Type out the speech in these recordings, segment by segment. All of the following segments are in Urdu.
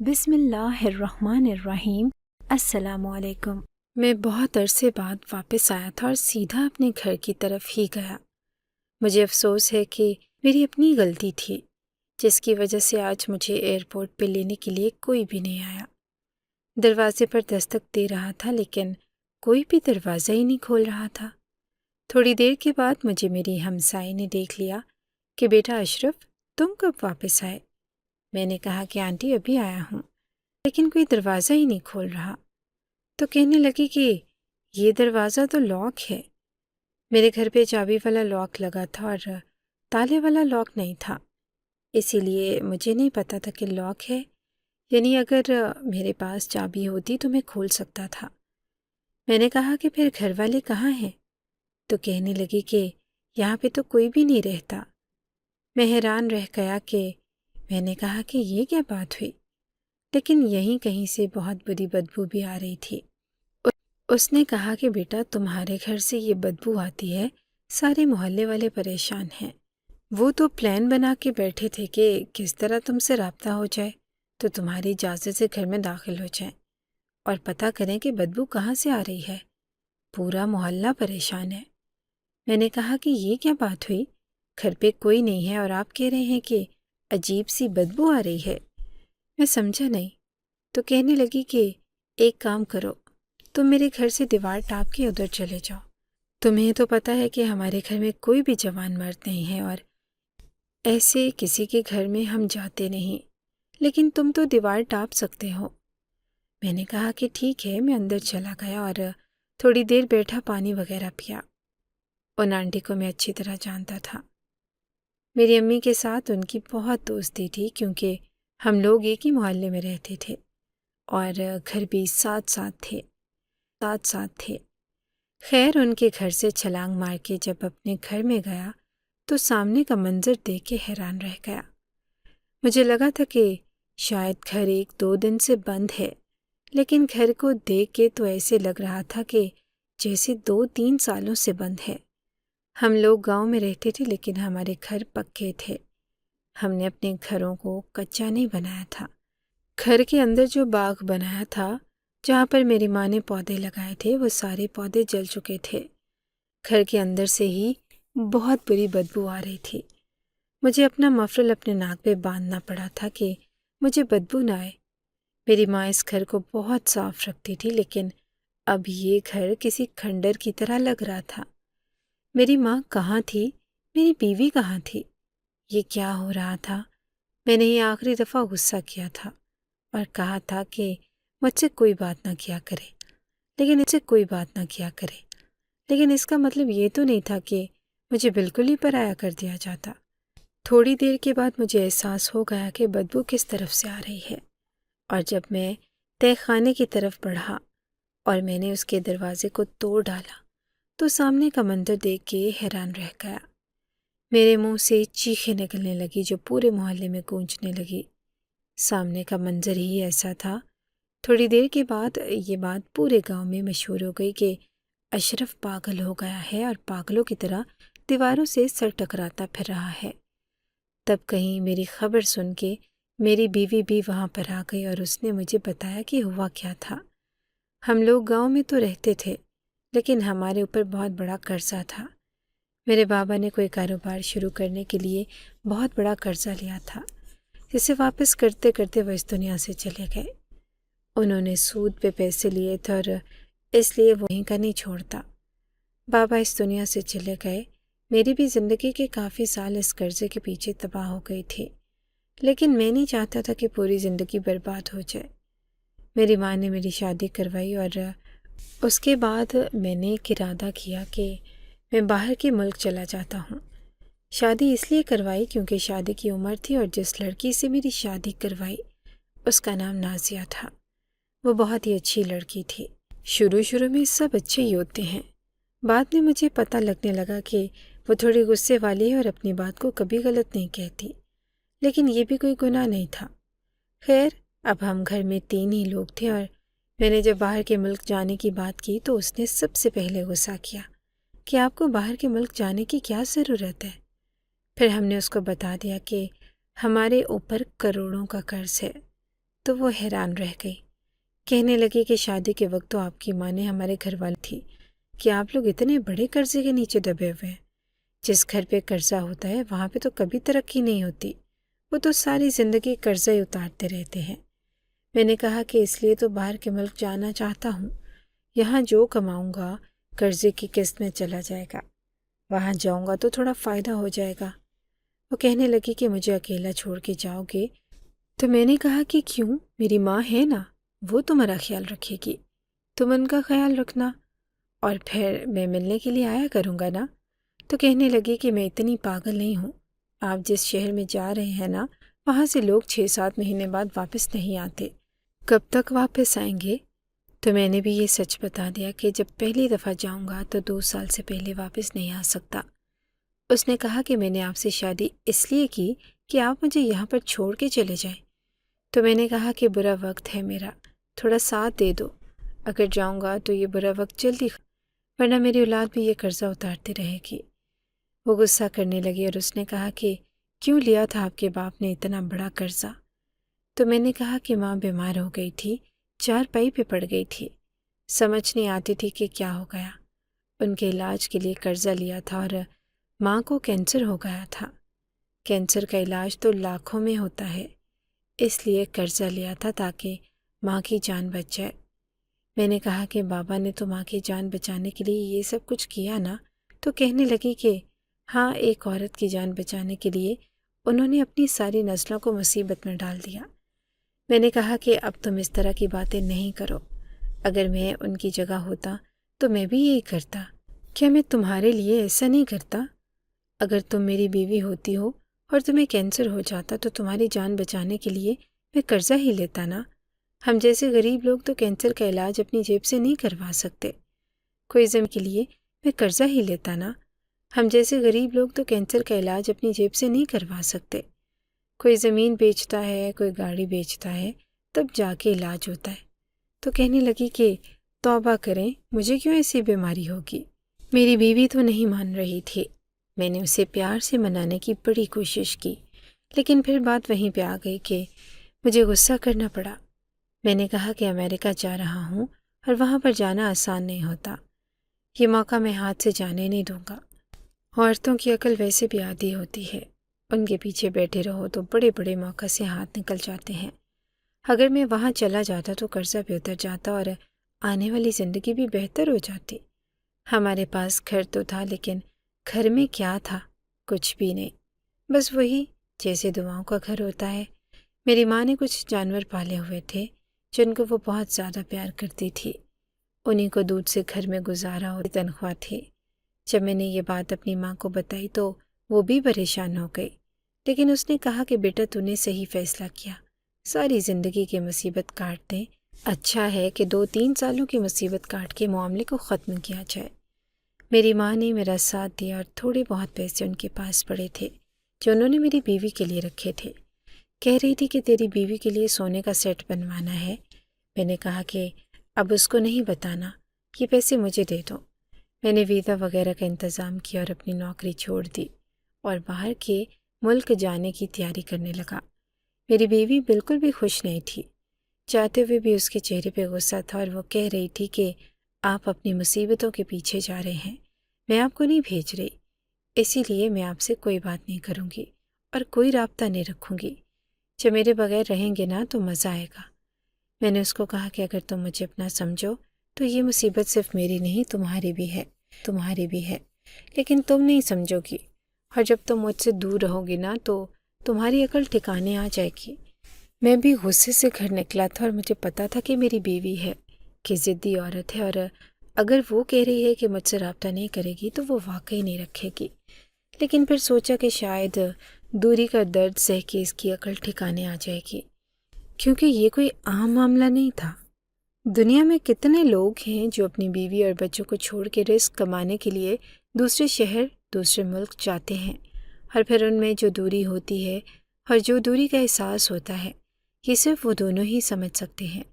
بسم اللہ الرحمن الرحیم۔ السلام علیکم۔ میں بہت عرصے بعد واپس آیا تھا اور سیدھا اپنے گھر کی طرف ہی گیا۔ مجھے افسوس ہے کہ میری اپنی غلطی تھی، جس کی وجہ سے آج مجھے ایئرپورٹ پہ لینے کے لیے کوئی بھی نہیں آیا۔ دروازے پر دستک دے رہا تھا لیکن کوئی بھی دروازہ ہی نہیں کھول رہا تھا۔ تھوڑی دیر کے بعد مجھے میری ہمسائے نے دیکھ لیا کہ بیٹا اشرف، تم کب واپس آئے؟ میں نے کہا کہ آنٹی ابھی آیا ہوں، لیکن کوئی دروازہ ہی نہیں کھول رہا۔ تو کہنے لگی کہ یہ دروازہ تو لاک ہے۔ میرے گھر پہ چابی والا لاک لگا تھا اور تالے والا لاک نہیں تھا، اسی لیے مجھے نہیں پتا تھا کہ لاک ہے، یعنی اگر میرے پاس چابی ہوتی تو میں کھول سکتا تھا۔ میں نے کہا کہ پھر گھر والے کہاں ہیں؟ تو کہنے لگی کہ یہاں پہ تو کوئی بھی نہیں رہتا۔ میں حیران رہ گیا کہ میں نے کہا کہ یہ کیا بات ہوئی، لیکن یہیں کہیں سے بہت بری بدبو بھی آ رہی تھی۔ اس نے کہا کہ بیٹا تمہارے گھر سے یہ بدبو آتی ہے، سارے محلے والے پریشان ہیں۔ وہ تو پلان بنا کے بیٹھے تھے کہ کس طرح تم سے رابطہ ہو جائے تو تمہاری اجازت سے گھر میں داخل ہو جائیں اور پتہ کریں کہ بدبو کہاں سے آ رہی ہے۔ پورا محلہ پریشان ہے۔ میں نے کہا کہ یہ کیا بات ہوئی، گھر پہ کوئی نہیں ہے اور آپ کہہ رہے ہیں کہ عجیب سی بدبو آ رہی ہے۔ میں سمجھا نہیں۔ تو کہنے لگی کہ ایک کام کرو، تم میرے گھر سے دیوار ٹاپ کے ادھر چلے جاؤ۔ تمہیں تو پتہ ہے کہ ہمارے گھر میں کوئی بھی جوان مرد نہیں ہے اور ایسے کسی کے گھر میں ہم جاتے نہیں، لیکن تم تو دیوار ٹاپ سکتے ہو۔ میں نے کہا کہ ٹھیک ہے۔ میں اندر چلا گیا اور تھوڑی دیر بیٹھا، پانی وغیرہ پیا۔ ان آنٹی کو میں اچھی طرح جانتا تھا۔ میری امی کے ساتھ ان کی بہت دوستی تھی کیونکہ ہم لوگ ایک ہی محلے میں رہتے تھے اور گھر بھی ساتھ ساتھ تھے۔ خیر ان کے گھر سے چھلانگ مار کے جب اپنے گھر میں گیا تو سامنے کا منظر دیکھ کے حیران رہ گیا۔ مجھے لگا تھا کہ شاید گھر 1-2 دن سے بند ہے، لیکن گھر کو دیکھ کے تو ایسے لگ رہا تھا کہ جیسے 2-3 سالوں سے بند ہے۔ ہم لوگ گاؤں میں رہتے تھے لیکن ہمارے گھر پکے تھے۔ ہم نے اپنے گھروں کو کچا نہیں بنایا تھا۔ گھر کے اندر جو باغ بنایا تھا جہاں پر میری ماں نے پودے لگائے تھے، وہ سارے پودے جل چکے تھے۔ گھر کے اندر سے ہی بہت بری بدبو آ رہی تھی۔ مجھے اپنا مفرل اپنے ناک پہ باندھنا پڑا تھا کہ مجھے بدبو نہ آئے۔ میری ماں اس گھر کو بہت صاف رکھتی تھی لیکن اب یہ گھر کسی کھنڈر کی طرح لگ رہا تھا۔ میری ماں کہاں تھی؟ میری بیوی کہاں تھی؟ یہ کیا ہو رہا تھا؟ میں نے یہ آخری دفعہ غصہ کیا تھا اور کہا تھا کہ مجھ سے کوئی بات نہ کیا کرے، لیکن اس کا مطلب یہ تو نہیں تھا کہ مجھے بالکل ہی پرایا کر دیا جاتا۔ تھوڑی دیر کے بعد مجھے احساس ہو گیا کہ بدبو کس طرف سے آ رہی ہے، اور جب میں تہہ خانے کی طرف بڑھا اور میں نے اس کے دروازے کو توڑ ڈالا تو سامنے کا منظر دیکھ کے حیران رہ گیا۔ میرے منہ سے چیخیں نکلنے لگی جو پورے محلے میں گونجنے لگی۔ سامنے کا منظر ہی ایسا تھا۔ تھوڑی دیر کے بعد یہ بات پورے گاؤں میں مشہور ہو گئی کہ اشرف پاگل ہو گیا ہے اور پاگلوں کی طرح دیواروں سے سر ٹکراتا پھر رہا ہے۔ تب کہیں میری خبر سن کے میری بیوی بھی وہاں پر آ گئی اور اس نے مجھے بتایا کہ ہوا کیا تھا۔ ہم لوگ گاؤں میں تو رہتے تھے لیکن ہمارے اوپر بہت بڑا قرضہ تھا۔ میرے بابا نے کوئی کاروبار شروع کرنے کے لیے بہت بڑا قرضہ لیا تھا، جسے واپس کرتے کرتے وہ اس دنیا سے چلے گئے۔ انہوں نے سود پہ پیسے لیے تھے اور اس لیے وہیں کا نہیں چھوڑتا۔ بابا اس دنیا سے چلے گئے۔ میری بھی زندگی کے کافی سال اس قرضے کے پیچھے تباہ ہو گئی تھی، لیکن میں نہیں چاہتا تھا کہ پوری زندگی برباد ہو جائے۔ میری ماں نے میری شادی کروائی اور اس کے بعد میں نے ایک ارادہ کیا کہ میں باہر کے ملک چلا جاتا ہوں۔ شادی اس لیے کروائی کیونکہ شادی کی عمر تھی اور جس لڑکی سے میری شادی کروائی اس کا نام نازیہ تھا۔ وہ بہت ہی اچھی لڑکی تھی۔ شروع میں سب اچھے ہی ہوتے ہیں۔ بعد میں مجھے پتہ لگنے لگا کہ وہ تھوڑی غصے والی ہے اور اپنی بات کو کبھی غلط نہیں کہتی، لیکن یہ بھی کوئی گناہ نہیں تھا۔ خیر اب ہم گھر میں 3 ہی لوگ تھے اور میں نے جب باہر کے ملک جانے کی بات کی تو اس نے سب سے پہلے غصہ کیا کہ آپ کو باہر کے ملک جانے کی کیا ضرورت ہے۔ پھر ہم نے اس کو بتا دیا کہ ہمارے اوپر کروڑوں کا قرض ہے، تو وہ حیران رہ گئی۔ کہنے لگی کہ شادی کے وقت تو آپ کی ماں نے ہمارے گھر والی تھی کہ آپ لوگ اتنے بڑے قرضے کے نیچے دبے ہوئے ہیں۔ جس گھر پہ قرضہ ہوتا ہے وہاں پہ تو کبھی ترقی نہیں ہوتی، وہ تو ساری زندگی قرضہ ہی اتارتے رہتے ہیں۔ میں نے کہا کہ اس لیے تو باہر کے ملک جانا چاہتا ہوں، یہاں جو کماؤں گا قرضے کی قسط میں چلا جائے گا، وہاں جاؤں گا تو تھوڑا فائدہ ہو جائے گا۔ وہ کہنے لگی کہ مجھے اکیلا چھوڑ کے جاؤ گے؟ تو میں نے کہا کہ کیوں، میری ماں ہے نا، وہ تمہارا خیال رکھے گی، تم ان کا خیال رکھنا، اور پھر میں ملنے کے لیے آیا کروں گا نا۔ تو کہنے لگی کہ میں اتنی پاگل نہیں ہوں، آپ جس شہر میں جا رہے ہیں نا، وہاں سے لوگ 6-7 مہینے بعد واپس نہیں آتے، کب تک واپس آئیں گے؟ تو میں نے بھی یہ سچ بتا دیا کہ جب پہلی دفعہ جاؤں گا تو 2 سال سے پہلے واپس نہیں آ سکتا۔ اس نے کہا کہ میں نے آپ سے شادی اس لیے کی کہ آپ مجھے یہاں پر چھوڑ کے چلے جائیں۔ تو میں نے کہا کہ برا وقت ہے میرا، تھوڑا ساتھ دے دو، اگر جاؤں گا تو یہ برا وقت جلدی ورنہ میری اولاد بھی یہ قرضہ اتارتی رہے گی۔ وہ غصہ کرنے لگی اور اس نے کہا کہ کیوں لیا تھا آپ کے باپ نے اتنا بڑا قرضہ؟ تو میں نے کہا کہ ماں بیمار ہو گئی تھی، چارپائی پہ پڑ گئی تھی، سمجھ نہیں آتی تھی کہ کیا ہو گیا، ان کے علاج کے لیے قرضہ لیا تھا اور ماں کو کینسر ہو گیا تھا۔ کینسر کا علاج تو لاکھوں میں ہوتا ہے، اس لیے قرضہ لیا تھا تاکہ ماں کی جان بچ جائے۔ میں نے کہا کہ بابا نے تو ماں کی جان بچانے کے لیے یہ سب کچھ کیا نا؟ تو کہنے لگی کہ ہاں، ایک عورت کی جان بچانے کے لیے انہوں نے اپنی ساری نسلوں کو مصیبت میں ڈال دیا۔ میں نے کہا کہ اب تم اس طرح کی باتیں نہیں کرو، اگر میں ان کی جگہ ہوتا تو میں بھی یہی کرتا۔ کیا میں تمہارے لیے ایسا نہیں کرتا؟ اگر تم میری بیوی ہوتی ہو اور تمہیں کینسر ہو جاتا تو تمہاری جان بچانے کے لیے میں قرضہ ہی لیتا نا۔ ہم جیسے غریب لوگ تو کینسر کا علاج اپنی جیب سے نہیں کروا سکتے، کوئی زمین کے لیے میں قرضہ ہی لیتا نا۔ ہم جیسے غریب لوگ تو کینسر کا علاج اپنی جیب سے نہیں کروا سکتے، کوئی زمین بیچتا ہے، کوئی گاڑی بیچتا ہے، تب جا کے علاج ہوتا ہے۔ تو کہنے لگی کہ توبہ کریں، مجھے کیوں ایسی بیماری ہوگی؟ میری بیوی تو نہیں مان رہی تھی، میں نے اسے پیار سے منانے کی بڑی کوشش کی، لیکن پھر بات وہیں پہ آ گئی کہ مجھے غصہ کرنا پڑا۔ میں نے کہا کہ امریکہ جا رہا ہوں اور وہاں پر جانا آسان نہیں ہوتا، یہ موقع میں ہاتھ سے جانے نہیں دوں گا۔ عورتوں کی عقل ویسے بھی عادی ہوتی ہے، ان کے پیچھے بیٹھے رہو تو بڑے بڑے موقع سے ہاتھ نکل جاتے ہیں۔ اگر میں وہاں چلا جاتا تو قرضہ بھی اتر جاتا اور آنے والی زندگی بھی بہتر ہو جاتی۔ ہمارے پاس گھر تو تھا، لیکن گھر میں کیا تھا؟ کچھ بھی نہیں، بس وہی جیسے دعاؤں کا گھر ہوتا ہے۔ میری ماں نے کچھ جانور پالے ہوئے تھے جن کو وہ بہت زیادہ پیار کرتی تھی، انہیں کو دودھ سے گھر میں گزارا اور تنخواہ تھی۔ جب میں نے یہ بات اپنی ماں کو بتائی تو وہ بھی پریشان ہو گئی، لیکن اس نے کہا کہ بیٹا تو نے صحیح فیصلہ کیا، ساری زندگی کی مصیبت کاٹ دیں، اچھا ہے کہ 2-3 سالوں کی مصیبت کاٹ کے معاملے کو ختم کیا جائے۔ میری ماں نے میرا ساتھ دیا اور تھوڑے بہت پیسے ان کے پاس پڑے تھے جو انہوں نے میری بیوی کے لیے رکھے تھے۔ کہہ رہی تھی کہ تیری بیوی کے لیے سونے کا سیٹ بنوانا ہے۔ میں نے کہا کہ اب اس کو نہیں بتانا، یہ پیسے مجھے دے دو۔ میں نے ویزا وغیرہ کا انتظام کیا اور اپنی نوکری چھوڑ دی اور باہر کے ملک جانے کی تیاری کرنے لگا۔ میری بیوی بالکل بھی خوش نہیں تھی، چاہتے ہوئے بھی اس کے چہرے پہ غصہ تھا اور وہ کہہ رہی تھی کہ آپ اپنی مصیبتوں کے پیچھے جا رہے ہیں، میں آپ کو نہیں بھیج رہی، اسی لیے میں آپ سے کوئی بات نہیں کروں گی اور کوئی رابطہ نہیں رکھوں گی۔ جب میرے بغیر رہیں گے نا تو مزہ آئے گا۔ میں نے اس کو کہا کہ اگر تم مجھے اپنا سمجھو تو یہ مصیبت صرف میری نہیں تمہاری بھی ہے، لیکن تم نہیں سمجھو گی، اور جب تم مجھ سے دور رہو گی نا تو تمہاری عقل ٹھکانے آ جائے گی۔ میں بھی غصے سے گھر نکلا تھا اور مجھے پتا تھا کہ میری بیوی ہے، کہ ضدی عورت ہے، اور اگر وہ کہہ رہی ہے کہ مجھ سے رابطہ نہیں کرے گی تو وہ واقعی نہیں رکھے گی، لیکن پھر سوچا کہ شاید دوری کا درد سہ کے اس کی عقل ٹھکانے آ جائے گی، کیونکہ یہ کوئی عام معاملہ نہیں تھا۔ دنیا میں کتنے لوگ ہیں جو اپنی بیوی اور بچوں کو چھوڑ کے رزق کمانے کے لیے دوسرے شہر، دوسرے ملک جاتے ہیں، اور پھر ان میں جو دوری ہوتی ہے اور جو دوری کا احساس ہوتا ہے، یہ صرف وہ دونوں ہی سمجھ سکتے ہیں۔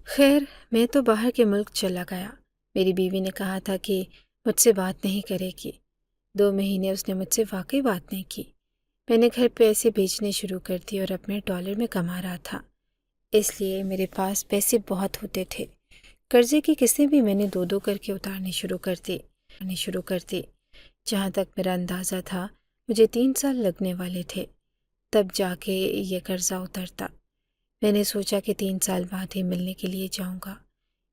خیر، میں تو باہر کے ملک چلا گیا۔ میری بیوی نے کہا تھا کہ مجھ سے بات نہیں کرے گی، 2 مہینے اس نے مجھ سے واقعی بات نہیں کی۔ میں نے گھر پہ پیسے بھیجنے شروع کر دیے اور اب میں ڈالر میں کما رہا تھا۔ اس لیے میرے پاس پیسے بہت ہوتے تھے۔ قرضے کی قسطیں بھی میں نے 2 کر کے اتارنی شروع کر دی۔ جہاں تک میرا اندازہ تھا مجھے 3 سال لگنے والے تھے، تب جا کے یہ قرضہ اترتا۔ میں نے سوچا کہ 3 سال بعد ہی ملنے کے لیے جاؤں گا۔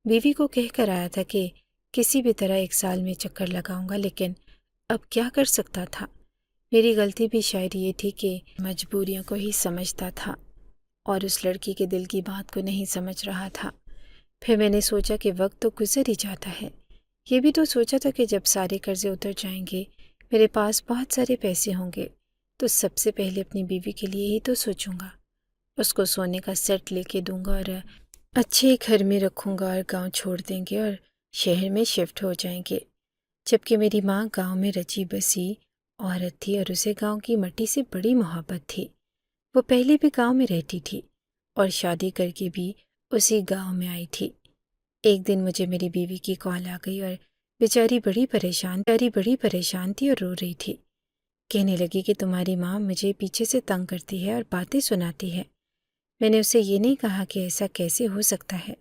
بیوی کو کہہ کر آیا تھا کہ کسی بھی طرح 1 سال میں چکر لگاؤں گا، لیکن اب کیا کر سکتا تھا؟ میری غلطی بھی شاید یہ تھی کہ مجبوریوں کو ہی سمجھتا تھا اور اس لڑکی کے دل کی بات کو نہیں سمجھ رہا تھا۔ پھر میں نے سوچا کہ وقت تو گزر ہی جاتا ہے۔ یہ بھی تو سوچا تھا کہ جب سارے قرضے اتر جائیں گے، میرے پاس بہت سارے پیسے ہوں گے، تو سب سے پہلے اپنی بیوی کے لیے ہی تو سوچوں گا۔ اس کو سونے کا سیٹ لے کے دوں گا اور اچھے گھر میں رکھوں گا، اور گاؤں چھوڑ دیں گے اور شہر میں شفٹ ہو جائیں گے۔ جبکہ میری ماں گاؤں میں رچی بسی عورت تھی اور اسے گاؤں کی مٹی سے بڑی محبت تھی۔ وہ پہلے بھی گاؤں میں رہتی تھی اور شادی کر کے بھی اسی گاؤں میں آئی تھی۔ ایک دن مجھے میری بیوی کی کال آ گئی اور بیچاری بڑی پریشان تھی اور رو رہی تھی۔ کہنے لگی کہ تمہاری ماں مجھے پیچھے سے تنگ کرتی ہے اور باتیں سناتی ہے۔ میں نے اسے یہ نہیں کہا کہ ایسا کیسے ہو سکتا ہے،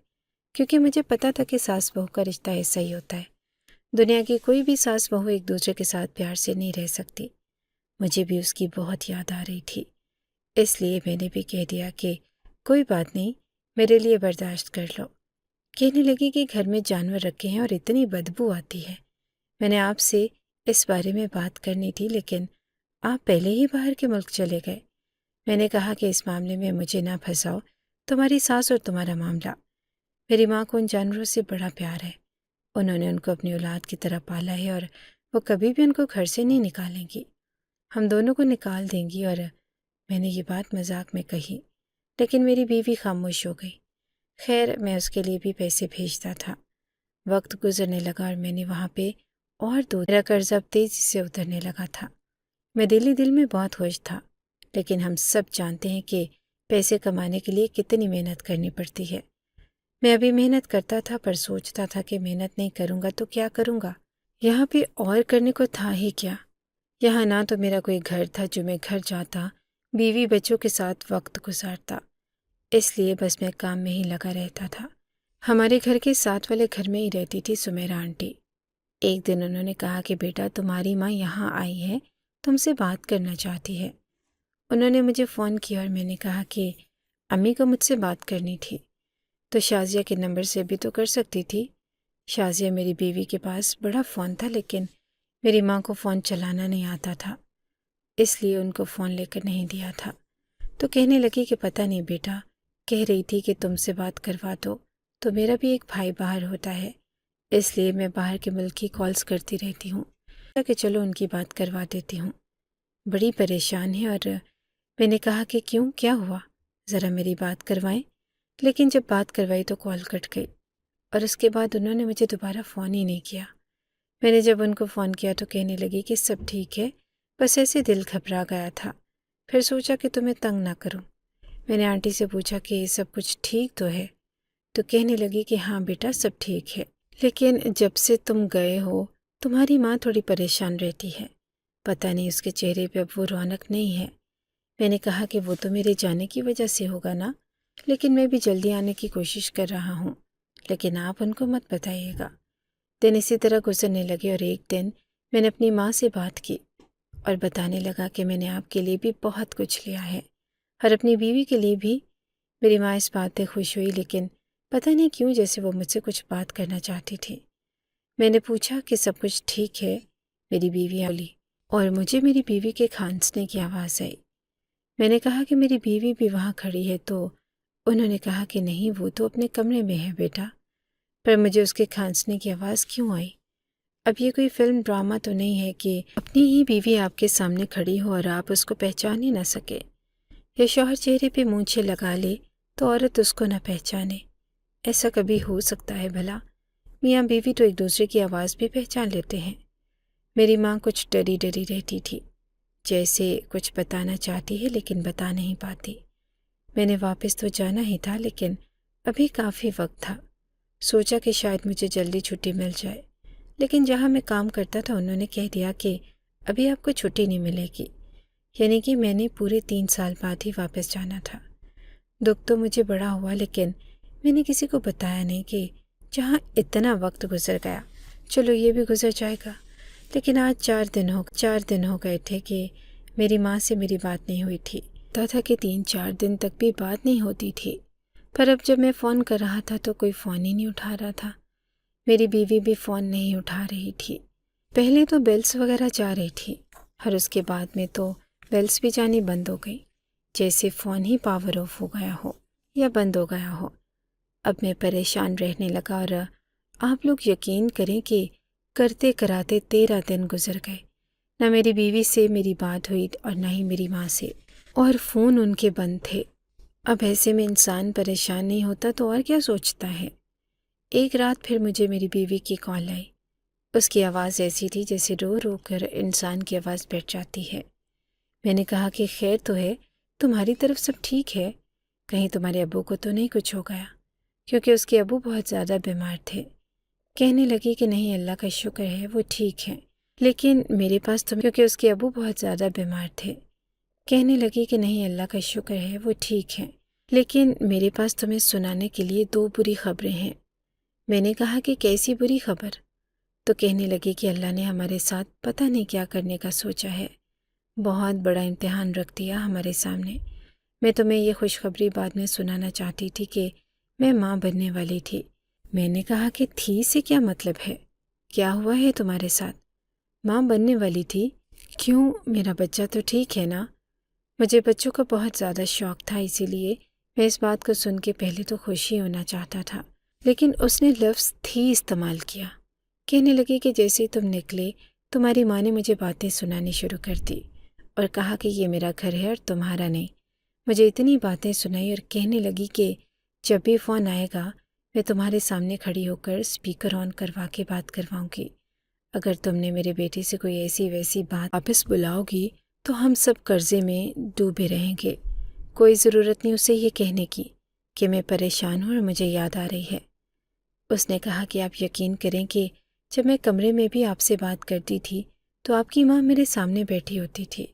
کیونکہ مجھے پتا تھا کہ ساس بہو کا رشتہ ایسا ہی ہوتا ہے۔ دنیا کی کوئی بھی ساس بہو ایک دوسرے کے ساتھ پیار سے نہیں رہ سکتی۔ مجھے بھی اس کی بہت یاد آ رہی تھی، اس لیے میں نے بھی کہہ دیا کہ کوئی بات نہیں، میرے لیے برداشت کر لو۔ کہنے لگی کہ گھر میں جانور رکھے ہیں اور اتنی بدبو آتی ہے۔ میں نے آپ سے اس بارے میں بات کرنی تھی، لیکن آپ پہلے ہی باہر کے ملک چلے گئے۔ میں نے کہا کہ اس معاملے میں مجھے نہ پھنساؤ، تمہاری ساس اور تمہارا معاملہ۔ میری ماں کو ان جانوروں سے بڑا پیار ہے، انہوں نے ان کو اپنی اولاد کی طرح پالا ہے اور وہ کبھی بھی ان کو گھر سے نہیں نکالیں گی۔ ہم دونوں کو نکال دیں گی۔ اور میں نے یہ بات مذاق میں کہی، لیکن میری بیوی خاموش ہو گئی۔ خیر، میں اس کے لیے بھی پیسے بھیجتا تھا۔ وقت گزرنے لگا اور میں نے وہاں پہ اور میرا قرض اب تیزی سے اترنے لگا تھا۔ میں دل میں بہت خوش تھا، لیکن ہم سب جانتے ہیں کہ پیسے کمانے کے لیے کتنی محنت کرنی پڑتی ہے۔ میں ابھی محنت کرتا تھا، پر سوچتا تھا کہ محنت نہیں کروں گا تو کیا کروں گا؟ یہاں پہ اور کرنے کو تھا ہی کیا؟ یہاں نہ تو میرا کوئی گھر تھا جو میں گھر جاتا، بیوی بچوں کے ساتھ وقت گزارتا، اس لیے بس میں کام میں ہی لگا رہتا تھا۔ ہمارے گھر کے ساتھ والے گھر میں ہی رہتی تھی سمیرا آنٹی۔ ایک دن انہوں نے کہا کہ بیٹا، تمہاری ماں یہاں آئی ہے، تم سے بات کرنا چاہتی ہے۔ انہوں نے مجھے فون کیا اور میں نے کہا کہ امی کو مجھ سے بات کرنی تھی، تو شازیہ کے نمبر سے بھی تو کر سکتی تھی۔ شازیہ میری بیوی کے پاس بڑا فون تھا، لیکن میری ماں کو فون چلانا نہیں آتا تھا، اس لیے ان کو فون لے کر نہیں دیا تھا۔ تو کہنے لگی کہ پتہ نہیں بیٹا، کہہ رہی تھی کہ تم سے بات کروا دو، تو میرا بھی ایک بھائی باہر ہوتا ہے، اس لیے میں باہر کے ملک کی کالز کرتی رہتی ہوں، کہ چلو ان کی بات کروا دیتی ہوں۔ بڑی پریشان ہے۔ اور میں نے کہا کہ کیوں، کیا ہوا، ذرا میری بات کروائیں۔ لیکن جب بات کروائی تو کال کٹ گئی، اور اس کے بعد انہوں نے مجھے دوبارہ فون ہی نہیں کیا۔ میں نے جب ان کو فون کیا تو کہنے لگی کہ سب ٹھیک ہے، بس ایسے دل گھبرا گیا تھا، پھر سوچا کہ تمہیں تنگ نہ کروں۔ میں نے آنٹی سے پوچھا کہ سب کچھ ٹھیک تو ہے؟ تو کہنے لگی کہ ہاں بیٹا، سب ٹھیک ہے، لیکن جب سے تم گئے ہو تمہاری ماں تھوڑی پریشان رہتی ہے، پتہ نہیں اس کے چہرے پہ اب وہ رونق نہیں ہے۔ میں نے کہا کہ وہ تو میرے جانے کی وجہ سے ہوگا نا، لیکن میں بھی جلدی آنے کی کوشش کر رہا ہوں، لیکن آپ ان کو مت بتائیے گا۔ دن اسی طرح گزرنے لگے اور ایک دن میں نے اپنی ماں سے بات کی اور بتانے لگا کہ میں نے آپ کے لیے بھی بہت کچھ لیا ہے اور اپنی بیوی کے لیے بھی۔ میری ماں اس بات پہ خوش ہوئی، لیکن پتہ نہیں کیوں جیسے وہ مجھ سے کچھ بات کرنا چاہتی تھی۔ میں نے پوچھا کہ سب کچھ ٹھیک ہے؟ میری بیوی بولی، اور مجھے میری بیوی کے کھانسنے کی آواز آئی۔ میں نے کہا کہ میری بیوی بھی وہاں کھڑی ہے، تو انہوں نے کہا کہ نہیں، وہ تو اپنے کمرے میں ہے بیٹا، پر مجھے اس کے کھانسنے کی آواز کیوں آئی؟ اب یہ کوئی فلم ڈرامہ تو نہیں ہے کہ اپنی ہی بیوی آپ کے سامنے کھڑی ہو اور آپ اس کو پہچان ہی نہ سکے، یا شوہر چہرے پہ مونچھیں لگا لے تو عورت اس کو نہ پہچانے۔ ایسا کبھی ہو سکتا ہے بھلا؟ میاں بیوی تو ایک دوسرے کی آواز بھی پہچان لیتے ہیں۔ میری ماں کچھ ڈری رہتی تھی، جیسے کچھ بتانا چاہتی ہے لیکن بتا نہیں پاتی۔ میں نے واپس تو جانا ہی تھا، لیکن ابھی کافی وقت تھا۔ سوچا کہ شاید مجھے جلدی چھٹی مل جائے، لیکن جہاں میں کام کرتا تھا انہوں نے کہہ دیا کہ ابھی آپ کو چھٹی نہیں ملے گی، یعنی کہ میں نے پورے 3 سال بعد ہی واپس جانا تھا۔ دکھ تو مجھے بڑا ہوا، لیکن میں نے کسی کو بتایا نہیں کہ جہاں اتنا وقت گزر گیا، چلو یہ بھی گزر جائے گا، لیکن آج 4 دن ہو گئے تھے کہ میری ماں سے میری بات نہیں ہوئی تھی۔ پتا تھا کہ 3-4 دن تک بھی بات نہیں ہوتی تھی، پر اب جب میں فون کر رہا تھا تو کوئی فون ہی نہیں اٹھا رہا تھا۔ میری بیوی بھی فون نہیں اٹھا رہی تھی۔ پہلے تو بیلز وغیرہ جا رہی تھی، اور اس کے بعد میں تو بیلز بھی جانی بند ہو گئی، جیسے فون ہی پاور آف ہو گیا ہو یا بند ہو گیا ہو۔ اب میں پریشان رہنے لگا، اور آپ لوگ یقین کریں کہ کرتے کراتے 13 دن گزر گئے۔ نہ میری بیوی سے میری بات ہوئی اور نہ ہی میری ماں سے، اور فون ان کے بند تھے۔ اب ایسے میں انسان پریشان نہیں ہوتا تو اور کیا سوچتا ہے۔ ایک رات پھر مجھے میری بیوی کی کال آئی۔ اس کی آواز ایسی تھی جیسے رو رو کر انسان کی آواز بیٹھ جاتی ہے۔ میں نے کہا کہ خیر تو ہے، تمہاری طرف سب ٹھیک ہے؟ کہیں تمہارے ابو کو تو نہیں کچھ ہو گیا؟ کیونکہ اس کے ابو بہت زیادہ بیمار تھے۔ کہنے لگی کہ نہیں، اللہ کا شکر ہے وہ ٹھیک ہے، لیکن میرے پاس کیونکہ اس کے ابو بہت زیادہ بیمار تھے۔ کہنے لگی کہ نہیں، اللہ کا شکر ہے وہ ٹھیک ہے، لیکن میرے پاس تمہیں سنانے کے لیے 2 بری خبریں ہیں۔ میں نے کہا کہ کیسی بری خبر؟ تو کہنے لگی کہ اللہ نے ہمارے ساتھ پتہ نہیں کیا کرنے کا سوچا ہے، بہت بڑا امتحان رکھ دیا ہمارے سامنے۔ میں تمہیں یہ خوشخبری بعد میں سنانا چاہتی تھی کہ میں ماں بننے والی تھی۔ میں نے کہا کہ تھی سے کیا مطلب ہے؟ کیا ہوا ہے تمہارے ساتھ؟ ماں بننے والی تھی؟ کیوں، میرا بچہ تو ٹھیک ہے نا؟ مجھے بچوں کا بہت زیادہ شوق تھا، اسی لیے میں اس بات کو سن کے پہلے تو خوشی ہونا چاہتا تھا، لیکن اس نے لفظ تھی استعمال کیا۔ کہنے لگی کہ جیسے تم نکلے تمہاری ماں نے مجھے باتیں سنانی شروع کر دی اور کہا کہ یہ میرا گھر ہے اور تمہارا نہیں۔ مجھے اتنی باتیں سنائی اور کہنے لگی کہ جب بھی فون آئے گا میں تمہارے سامنے کھڑی ہو کر اسپیکر آن کروا کے بات کرواؤں گی۔ اگر تم نے میرے بیٹے سے کوئی ایسی ویسی بات واپس بلاؤ گی تو ہم سب قرضے میں ڈوبے رہیں گے۔ کوئی ضرورت نہیں اسے یہ کہنے کی کہ میں پریشان ہوں اور مجھے یاد آ رہی ہے۔ اس نے کہا کہ آپ یقین کریں کہ جب میں کمرے میں بھی آپ سے بات کرتی تھی تو آپ کی ماں میرے سامنے بیٹھی ہوتی تھی۔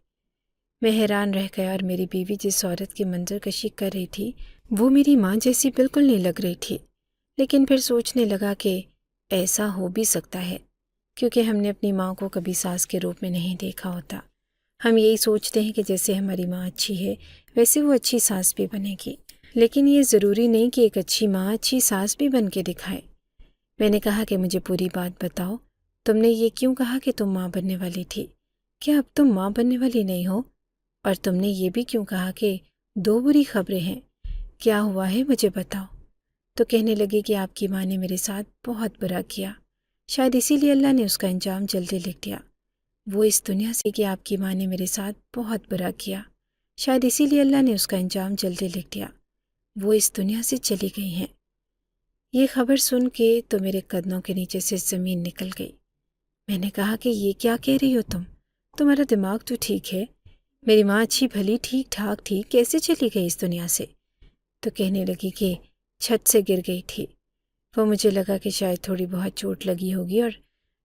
میں حیران رہ گیا، اور میری بیوی جس عورت کی منظر کشی کر رہی تھی وہ میری ماں جیسی بالکل نہیں لگ رہی تھی۔ لیکن پھر سوچنے لگا کہ ایسا ہو بھی سکتا ہے، کیونکہ ہم نے اپنی ماں کو کبھی ساس کے روپ میں نہیں دیکھا ہوتا۔ ہم یہی سوچتے ہیں کہ جیسے ہماری ماں اچھی ہے ویسے وہ اچھی ساس بھی بنے گی، لیکن یہ ضروری نہیں کہ ایک اچھی ماں اچھی ساس بھی بن کے دکھائے۔ میں نے کہا کہ مجھے پوری بات بتاؤ، تم نے یہ کیوں کہا کہ تم ماں بننے والی تھی؟ کیا اب تم ماں بننے والی نہیں ہو؟ اور تم نے یہ بھی کیوں کہا کہ 2 بری خبریں ہیں؟ کیا ہوا ہے مجھے بتاؤ۔ تو کہنے لگی کہ آپ کی ماں نے میرے ساتھ بہت برا کیا، شاید اسی لیے اللہ نے اس کا انجام جلدی لکھ دیا۔ وہ اس دنیا سے کہ آپ کی ماں نے میرے ساتھ بہت برا کیا، شاید اسی لیے اللہ نے اس کا انجام جلدی لکھ دیا۔ وہ اس دنیا سے چلی گئی ہیں۔ یہ خبر سن کے تو میرے قدموں کے نیچے سے زمین نکل گئی۔ میں نے کہا کہ یہ کیا کہہ رہی ہو تم؟ تمہارا دماغ تو ٹھیک ہے؟ میری ماں اچھی بھلی ٹھیک ٹھاک تھی، کیسے چلی گئی اس دنیا سے؟ تو کہنے لگی کہ چھت سے گر گئی تھی۔ وہ مجھے لگا کہ شاید تھوڑی بہت چوٹ لگی ہوگی، اور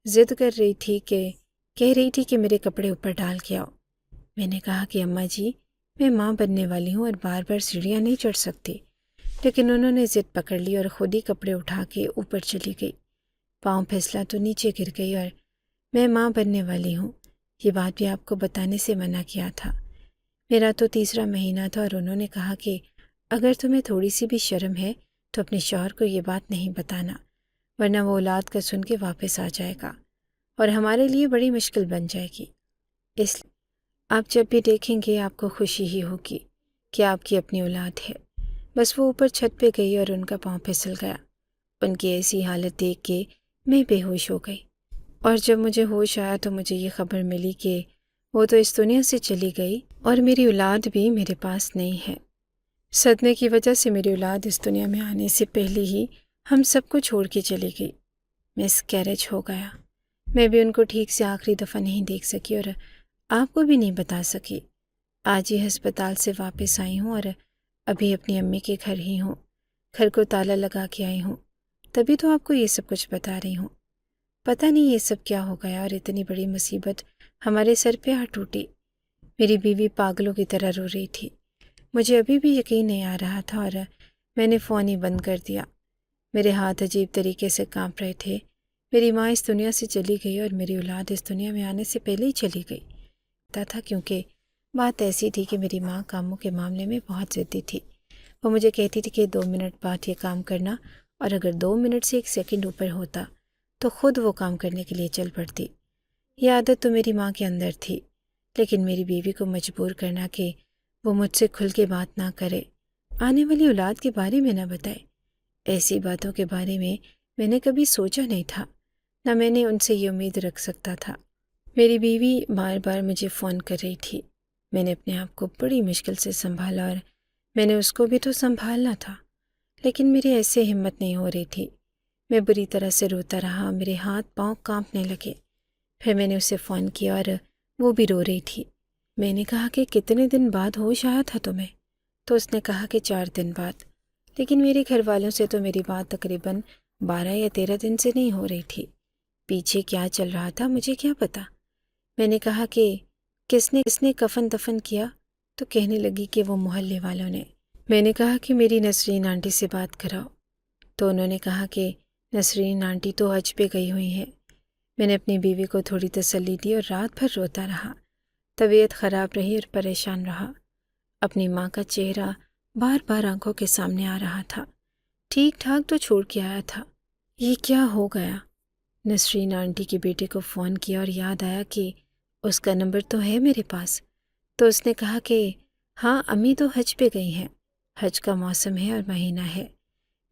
ضد کر رہی تھی کہ کہہ رہی تھی کہ میرے کپڑے اوپر ڈال کے آؤ۔ میں نے کہا کہ اماں جی، میں ماں بننے والی ہوں اور بار بار سیڑھیاں نہیں چڑھ سکتی، لیکن انہوں نے ضد پکڑ لی اور خود ہی کپڑے اٹھا کے اوپر چلی گئی۔ پاؤں پھسلا تو نیچے گر گئی، اور میں ماں بننے والی ہوں، یہ بات بھی آپ کو بتانے سے منع کیا تھا۔ میرا تو 3 مہینہ تھا، اور انہوں نے کہا کہ اگر تمہیں تھوڑی سی بھی شرم ہے تو اپنے شوہر کو یہ بات نہیں بتانا، ورنہ وہ اولاد کا سن کے واپس آ جائے گا اور ہمارے لیے بڑی مشکل بن جائے گی۔ اس لیے آپ جب بھی دیکھیں گے آپ کو خوشی ہی ہوگی کہ آپ کی اپنی اولاد ہے۔ بس وہ اوپر چھت پہ گئی اور ان کا پاؤں پھسل گیا۔ ان کی ایسی حالت دیکھ کے میں بے ہوش ہو گئی، اور جب مجھے ہوش آیا تو مجھے یہ خبر ملی کہ وہ تو اس دنیا سے چلی گئی اور میری اولاد بھی میرے پاس نہیں ہے۔ صدمے کی وجہ سے میری اولاد اس دنیا میں آنے سے پہلے ہی ہم سب کو چھوڑ کے چلی گئی۔ مسکیریج ہو گیا۔ میں بھی ان کو ٹھیک سے آخری دفعہ نہیں دیکھ سکی اور آپ کو بھی نہیں بتا سکی۔ آج ہی ہسپتال سے واپس آئی ہوں اور ابھی اپنی امی کے گھر ہی ہوں، گھر کو تالا لگا کے آئی ہوں، تبھی تو آپ کو یہ سب کچھ بتا رہی ہوں۔ پتہ نہیں یہ سب کیا ہو گیا اور اتنی بڑی مصیبت ہمارے سر پہ آ ٹوٹی۔ میری بیوی پاگلوں کی طرح رو رہی تھی۔ مجھے ابھی بھی یقین نہیں آ رہا تھا اور میں نے فون ہی بند کر دیا۔ میرے ہاتھ عجیب طریقے سے کانپ رہے تھے۔ میری ماں اس دنیا سے چلی گئی اور میری اولاد اس دنیا میں آنے سے پہلے ہی چلی گئی تھا، کیونکہ بات ایسی تھی کہ میری ماں کاموں کے معاملے میں بہت ضدی تھی۔ وہ مجھے کہتی تھی کہ 2 منٹ بعد یہ کام کرنا، اور اگر 2 منٹ سے 1 سیکنڈ اوپر ہوتا تو خود وہ کام کرنے کے لیے چل پڑتی۔ یہ عادت تو میری ماں کے اندر تھی، لیکن میری بیوی کو مجبور کرنا کہ وہ مجھ سے کھل کے بات نہ کرے، آنے والی اولاد کے بارے میں نہ بتائے، ایسی باتوں کے بارے میں نے کبھی سوچا نہیں تھا، نہ میں نے ان سے یہ امید رکھ سکتا تھا۔ میری بیوی بار بار مجھے فون کر رہی تھی۔ میں نے اپنے آپ کو بڑی مشکل سے سنبھالا اور میں نے اس کو بھی تو سنبھالنا تھا، لیکن میری ایسے ہمت نہیں ہو رہی تھی۔ میں بری طرح سے روتا رہا، میرے ہاتھ پاؤں کانپنے لگے۔ پھر میں نے اسے فون کیا اور وہ بھی رو رہی تھی۔ میں نے کہا کہ کتنے دن بعد ہوش آیا تھا تمہیں؟ تو اس نے کہا کہ 4 دن بعد، لیکن میرے گھر والوں سے تو میری بات تقریباً 12 یا 13 دن سے نہیں ہو رہی تھی۔ پیچھے کیا چل رہا تھا مجھے کیا پتا۔ میں نے کہا کہ کس نے کفن دفن کیا؟ تو کہنے لگی کہ وہ محلے والوں نے۔ میں نے کہا کہ میری نسرین آنٹی سے بات کراؤ، تو انہوں نے کہا کہ نسرین آنٹی تو حج پہ گئی ہوئی ہیں۔ میں نے اپنی بیوی کو تھوڑی تسلی دی اور رات بھر روتا رہا، طبیعت خراب رہی اور پریشان رہا۔ اپنی ماں کا چہرہ بار بار آنکھوں کے سامنے آ رہا تھا۔ ٹھیک ٹھاک تو چھوڑ کے آیا تھا، یہ کیا ہو گیا؟ نسرین آنٹی کے بیٹے کو فون کیا اور یاد آیا کہ اس کا نمبر تو ہے میرے پاس، تو اس نے کہا کہ ہاں امی تو حج پہ گئی ہیں، حج کا موسم ہے اور مہینہ ہے۔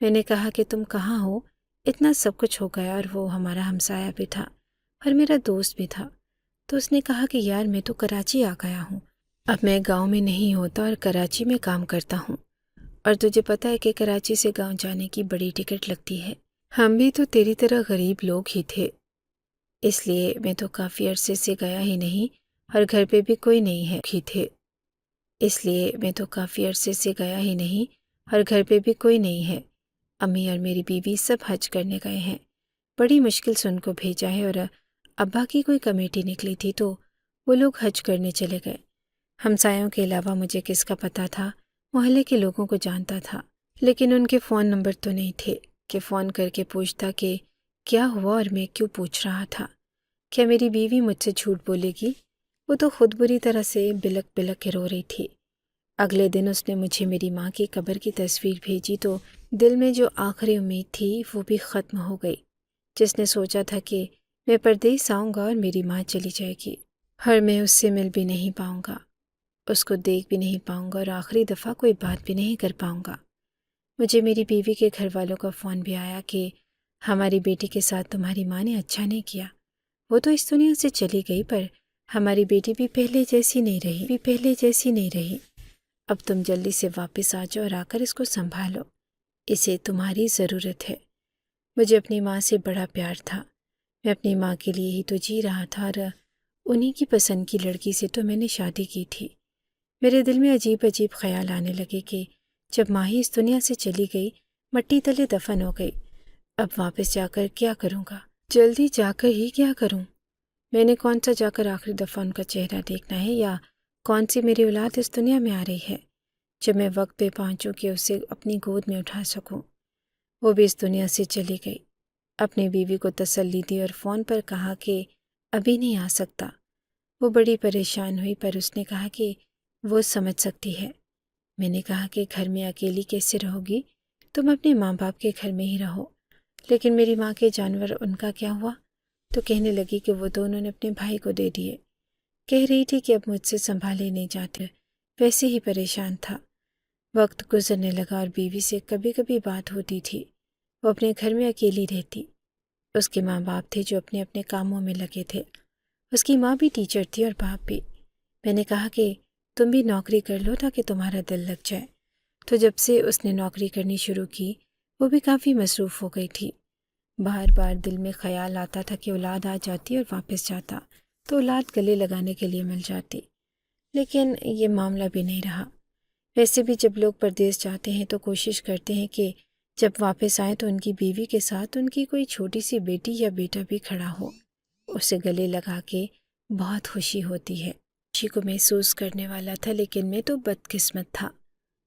میں نے کہا کہ تم کہاں ہو؟ اتنا سب کچھ ہو گیا اور وہ ہمارا ہمسایہ بھی تھا اور میرا دوست بھی تھا۔ تو اس نے کہا کہ یار میں تو کراچی آ گیا ہوں، اب میں گاؤں میں نہیں ہوتا اور کراچی میں کام کرتا ہوں، اور تجھے پتہ ہے کہ کراچی سے گاؤں جانے کی بڑی ٹکٹ لگتی ہے۔ ہم بھی تو تیری طرح غریب لوگ ہی تھے، اس لیے میں تو کافی عرصے سے گیا ہی نہیں، اور گھر پہ بھی کوئی نہیں ہے ہی تھے اس لیے میں تو کافی عرصے سے گیا ہی نہیں اور گھر پہ بھی کوئی نہیں ہے۔ امی اور میری بیوی سب حج کرنے گئے ہیں، بڑی مشکل سے ان کو بھیجا ہے، اور ابا کی کوئی کمیٹی نکلی تھی تو وہ لوگ حج کرنے چلے گئے۔ ہمسایوں کے علاوہ مجھے کس کا پتہ تھا؟ محلے کے لوگوں کو جانتا تھا، لیکن ان کے فون نمبر تو نہیں تھے کہ فون کر کے پوچھتا کہ کیا ہوا اور میں کیوں پوچھ رہا تھا۔ کیا میری بیوی مجھ سے جھوٹ بولے گی؟ وہ تو خود بری طرح سے بلک بلک کے رو رہی تھی۔ اگلے دن اس نے مجھے میری ماں کی قبر کی تصویر بھیجی تو دل میں جو آخری امید تھی وہ بھی ختم ہو گئی۔ جس نے سوچا تھا کہ میں پردیس آؤں گا اور میری ماں چلی جائے گی اور میں اس سے مل بھی نہیں پاؤں گا، اس کو دیکھ بھی نہیں پاؤں گا اور آخری دفعہ کوئی بات بھی نہیں کر پاؤں گا۔ مجھے میری بیوی کے گھر والوں کا فون بھی آیا کہ ہماری بیٹی کے ساتھ تمہاری ماں نے اچھا نہیں کیا، وہ تو اس دنیا سے چلی گئی پر ہماری بیٹی بھی پہلے جیسی نہیں رہی۔ اب تم جلدی سے واپس آ جاؤ اور آ کر اس کو سنبھالو، اسے تمہاری ضرورت ہے۔ مجھے اپنی ماں سے بڑا پیار تھا، میں اپنی ماں کے لیے ہی تو جی رہا تھا، اور انہی کی پسند کی لڑکی سے تو میں نے شادی کی تھی۔ میرے دل میں عجیب عجیب خیال آنے لگے کہ جب ماں ہی اس دنیا سے چلی گئی، مٹی تلے دفن ہو گئی، اب واپس جا کر کیا کروں گا؟ جلدی جا کر ہی کیا کروں؟ میں نے کون سا جا کر آخری دفعہ ان کا چہرہ دیکھنا ہے، یا کون سی میری اولاد اس دنیا میں آ رہی ہے جب میں وقت پہ پہنچوں کہ اسے اپنی گود میں اٹھا سکوں؟ وہ بھی اس دنیا سے چلی گئی۔ اپنی بیوی کو تسلی دی اور فون پر کہا کہ ابھی نہیں آ سکتا۔ وہ بڑی پریشان ہوئی پر اس نے کہا کہ وہ سمجھ سکتی ہے۔ میں نے کہا کہ گھر میں اکیلی کیسے رہو گی؟ تم اپنے ماں باپ کے گھر میں ہی رہو۔ لیکن میری ماں کے جانور ان کا کیا ہوا؟ تو کہنے لگی کہ وہ تو انہوں نے اپنے بھائی کو دے دیے۔ کہہ رہی تھی کہ اب مجھ سے سنبھالے نہیں جاتے، ویسے ہی پریشان تھا۔ وقت گزرنے لگا اور بیوی سے کبھی کبھی بات ہوتی تھی۔ وہ اپنے گھر میں اکیلی رہتی۔ اس کے ماں باپ تھے جو اپنے اپنے کاموں میں لگے تھے۔ اس کی ماں بھی ٹیچر تھی اور باپ بھی۔ میں نے کہا کہ تم بھی نوکری کر لو تاکہ تمہارا دل لگ جائے۔ تو جب سے اس نے نوکری کرنی شروع کی وہ بھی کافی مصروف ہو گئی تھی۔ بار بار دل میں خیال آتا تھا کہ اولاد آ جاتی اور واپس جاتا تو اولاد گلے لگانے کے لیے مل جاتی، لیکن یہ معاملہ بھی نہیں رہا۔ ویسے بھی جب لوگ پردیس جاتے ہیں تو کوشش کرتے ہیں کہ جب واپس آئیں تو ان کی بیوی کے ساتھ ان کی کوئی چھوٹی سی بیٹی یا بیٹا بھی کھڑا ہو، اسے گلے لگا کے بہت خوشی ہوتی ہے۔ خوشی کو محسوس کرنے والا تھا، لیکن میں تو بدقسمت تھا۔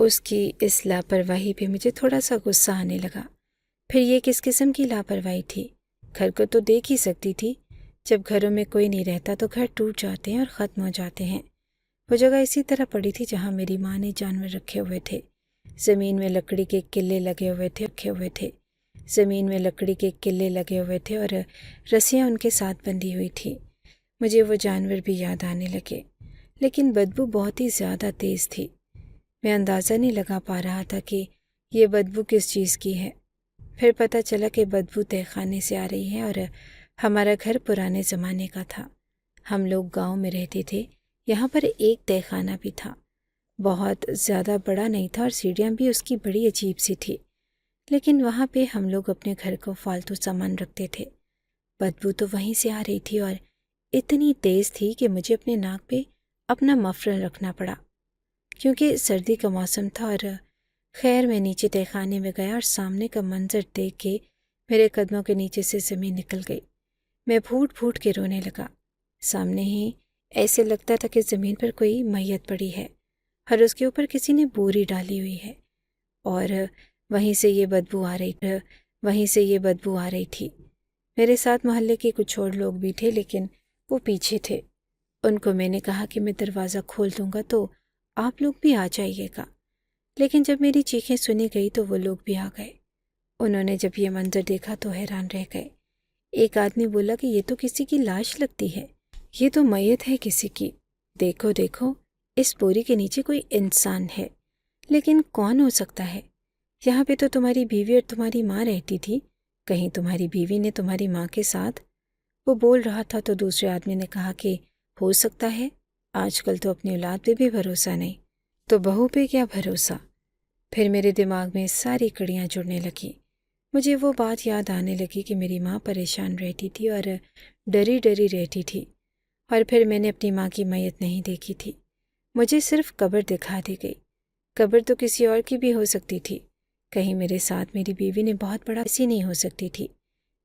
اس کی اس لاپرواہی پہ مجھے تھوڑا سا غصہ آنے لگا۔ پھر یہ کس قسم کی لاپرواہی تھی؟ گھر کو تو دیکھ ہی سکتی تھی۔ جب گھروں میں کوئی نہیں رہتا تو گھر ٹوٹ جاتے ہیں اور ختم ہو جاتے ہیں۔ وہ جگہ اسی طرح پڑی تھی جہاں میری ماں نے جانور رکھے ہوئے تھے۔ زمین میں لکڑی کے قلے لگے ہوئے تھے اور رسیاں ان کے ساتھ بندھی ہوئی تھی۔ مجھے وہ جانور بھی یاد آنے لگے، لیکن بدبو بہت ہی زیادہ تیز تھی۔ میں اندازہ نہیں لگا پا رہا تھا کہ یہ بدبو کس چیز کی ہے۔ پھر پتہ چلا کہ بدبو تہہ خانے سے آ رہی ہے اور ہمارا گھر پرانے زمانے کا تھا۔ ہم لوگ گاؤں میں رہتے تھے۔ یہاں پر ایک تہہ خانہ بھی تھا، بہت زیادہ بڑا نہیں تھا اور سیڑھیاں بھی اس کی بڑی عجیب سی تھی، لیکن وہاں پہ ہم لوگ اپنے گھر کو فالتو سامان رکھتے تھے۔ بدبو تو وہیں سے آ رہی تھی اور اتنی تیز تھی کہ مجھے اپنے ناک پہ اپنا مفرل رکھنا پڑا، کیونکہ سردی کا موسم تھا۔ اور خیر میں نیچے تہہ خانے میں گیا اور سامنے کا منظر دیکھ کے میرے قدموں کے نیچے سے زمین نکل گئی۔ میں پھوٹ پھوٹ کے رونے لگا۔ سامنے ہی ایسے لگتا تھا کہ زمین پر کوئی میت پڑی ہے اور اس کے اوپر کسی نے بوری ڈالی ہوئی ہے، اور وہیں سے یہ بدبو آ رہی تھی۔ میرے ساتھ محلے کے کچھ اور لوگ بھی تھے، لیکن وہ پیچھے تھے۔ ان کو میں نے کہا کہ میں دروازہ کھول دوں گا تو آپ لوگ بھی آ جائیے گا، لیکن جب میری چیخیں سنی گئی تو وہ لوگ بھی آ گئے۔ انہوں نے جب یہ منظر دیکھا تو حیران رہ گئے۔ ایک آدمی بولا کہ یہ تو کسی کی لاش لگتی ہے، یہ تو میت ہے کسی کی۔ دیکھو دیکھو، اس بوری کے نیچے کوئی انسان ہے، لیکن کون ہو سکتا ہے؟ یہاں پہ تو تمہاری بیوی اور تمہاری ماں رہتی تھی، کہیں تمہاری بیوی نے تمہاری ماں کے ساتھ؟ وہ بول رہا تھا تو دوسرے آدمی نے کہا کہ ہو سکتا ہے، آج کل تو اپنی اولاد پہ بھی بھروسہ نہیں، تو بہو پہ کیا بھروسہ؟ پھر میرے دماغ میں ساری کڑیاں جڑنے لگیں۔ مجھے وہ بات یاد آنے لگی کہ میری ماں پریشان رہتی تھی اور ڈری ڈری رہتی تھی، اور پھر میں نے اپنی ماں کی میت نہیں دیکھی تھی، مجھے صرف قبر دکھا دی گئی۔ قبر تو کسی اور کی بھی ہو سکتی تھی، کہیں میرے ساتھ میری بیوی نے بہت بڑا ایسی نہیں ہو سکتی تھی،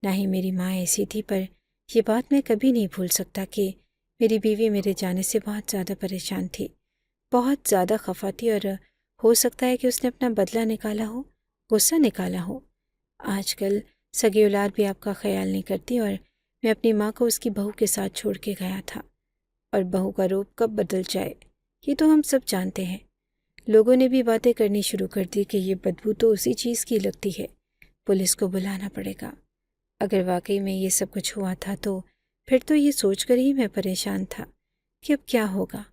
نہ ہی میری ماں ایسی تھی۔ پر یہ بات میں کبھی نہیں بھول سکتا کہ میری بیوی میرے جانے سے بہت زیادہ پریشان تھی، بہت زیادہ خفا تھی، اور ہو سکتا ہے کہ اس نے اپنا بدلہ نکالا ہو، غصہ نکالا ہو۔ آج کل سگی اولاد بھی آپ کا خیال نہیں کرتی، اور میں اپنی ماں کو اس کی بہو کے ساتھ چھوڑ کے گیا تھا، اور بہو کا روپ کب بدل جائے یہ تو ہم سب جانتے ہیں۔ لوگوں نے بھی باتیں کرنی شروع کر دی کہ یہ بدبو تو اسی چیز کی لگتی ہے، پولیس کو بلانا پڑے گا۔ اگر واقعی میں یہ سب کچھ ہوا تھا تو پھر تو یہ سوچ کر ہی میں پریشان تھا کہ اب کیا ہوگا،